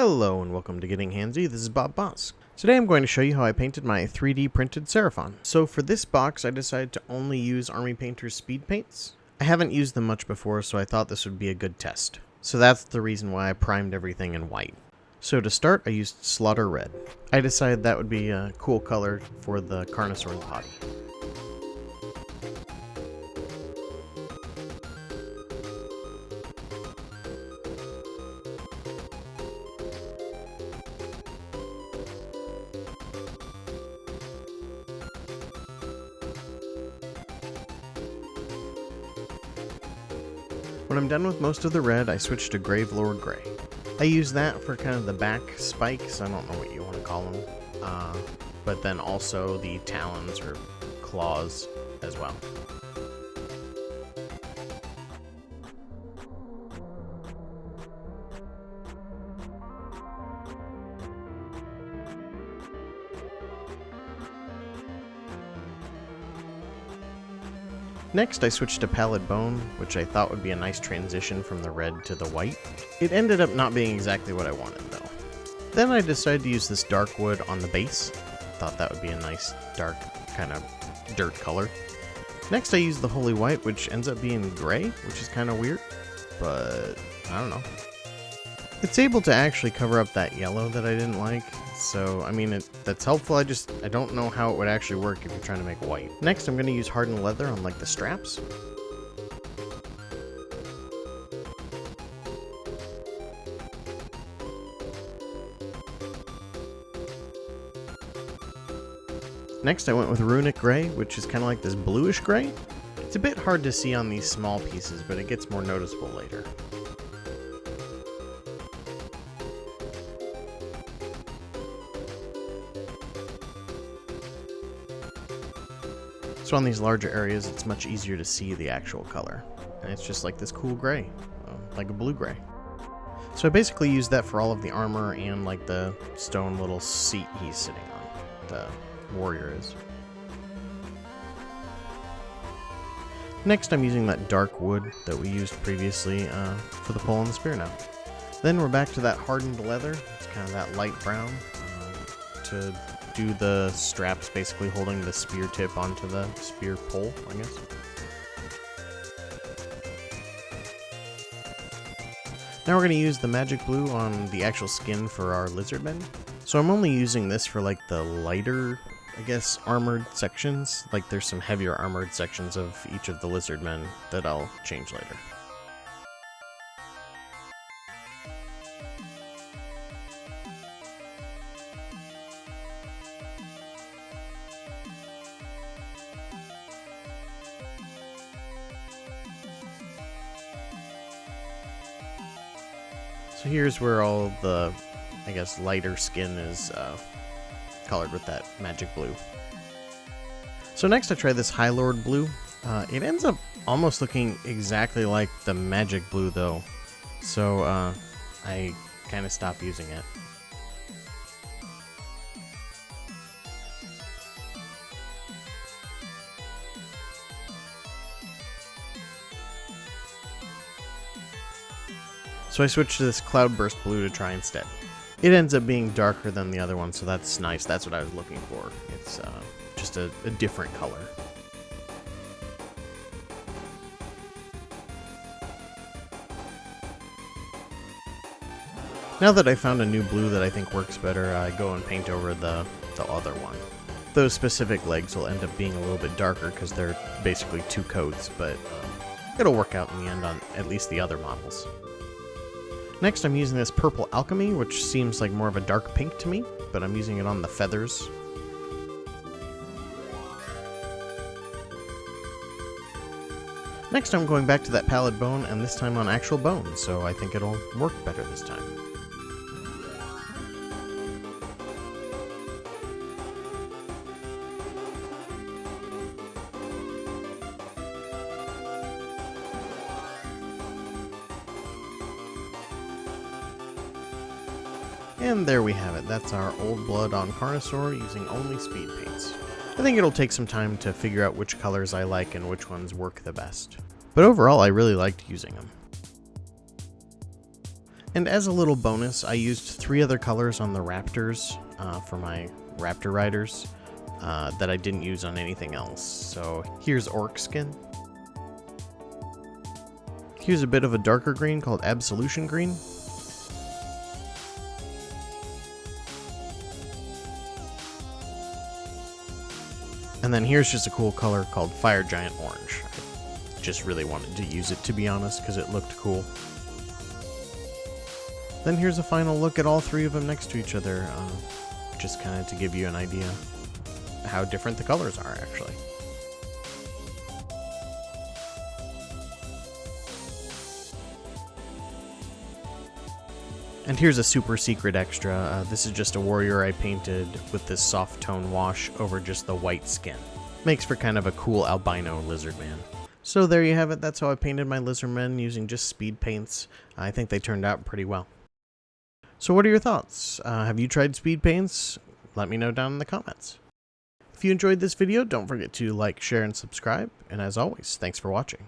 Hello and welcome to Getting Handsy, this is Bob Bosk. Today I'm going to show you how I painted my 3D printed Seraphon. So for this box I decided to only use Army Painter's speed paints. I haven't used them much before, so I thought this would be a good test. So that's the reason why I primed everything in white. So to start I used Slaughter Red. I decided that would be a cool color for the Carnosaur's body. When I'm done with most of the red, I switch to Gravelord Gray. I use that for kind of the back spikes, I don't know what you want to call them, but then also the talons or claws as well. Next I switched to Pallid Bone, which I thought would be a nice transition from the red to the white. It ended up not being exactly what I wanted though. Then I decided to use this dark wood on the base. Thought that would be a nice dark kind of dirt color. Next I used the Holy White, which ends up being gray, which is kind of weird, but I don't know. It's able to actually cover up that yellow that I didn't like. So, I mean, that's helpful, I don't know how it would actually work if you're trying to make white. Next, I'm going to use Hardened Leather on, like, the straps. Next, I went with Runic Gray, which is kind of like this bluish gray. It's a bit hard to see on these small pieces, but it gets more noticeable later. So on these larger areas, it's much easier to see the actual color. And it's just like this cool gray, like a blue gray. So I basically used that for all of the armor and like the stone little seat he's sitting on, the warrior is. Next I'm using that dark wood that we used previously for the pole and the spear now. Then we're back to that hardened leather, it's kind of that light brown, to do the straps, basically holding the spear tip onto the spear pole, I guess. Now we're going to use the magic blue on the actual skin for our lizard men. So I'm only using this for like the lighter, I guess, armored sections. Like there's some heavier armored sections of each of the lizard men that I'll change later. So here's where all the, I guess, lighter skin is colored with that magic blue. So next I tried this High Lord Blue. It ends up almost looking exactly like the magic blue though. So I kind of stopped using it. So I switched to this Cloudburst Blue to try instead. It ends up being darker than the other one, so that's nice. That's what I was looking for. It's just a different color. Now that I found a new blue that I think works better, I go and paint over the other one. Those specific legs will end up being a little bit darker because they're basically two coats, but it'll work out in the end on at least the other models. Next I'm using this purple Alchemy, which seems like more of a dark pink to me, but I'm using it on the feathers. Next I'm going back to that Pallid Bone, and this time on actual bone, so I think it'll work better this time. And there we have it. That's our Oldblood on Carnosaur using only speed paints. I think it'll take some time to figure out which colors I like and which ones work the best. But overall, I really liked using them. And as a little bonus, I used 3 other colors on the raptors for my raptor riders that I didn't use on anything else. So here's orc skin. Here's a bit of a darker green called Absolution Green. And then here's just a cool color called Fire Giant Orange. I just really wanted to use it, to be honest, because it looked cool. Then here's a final look at all 3 of them next to each other, just kind of to give you an idea how different the colors are, actually. And here's a super secret extra. This is just a warrior I painted with this soft tone wash over just the white skin. Makes for kind of a cool albino lizard man. So there you have it. That's how I painted my lizard men using just speed paints. I think they turned out pretty well. So what are your thoughts? Have you tried speed paints? Let me know down in the comments. If you enjoyed this video, don't forget to like, share, and subscribe. And as always, thanks for watching.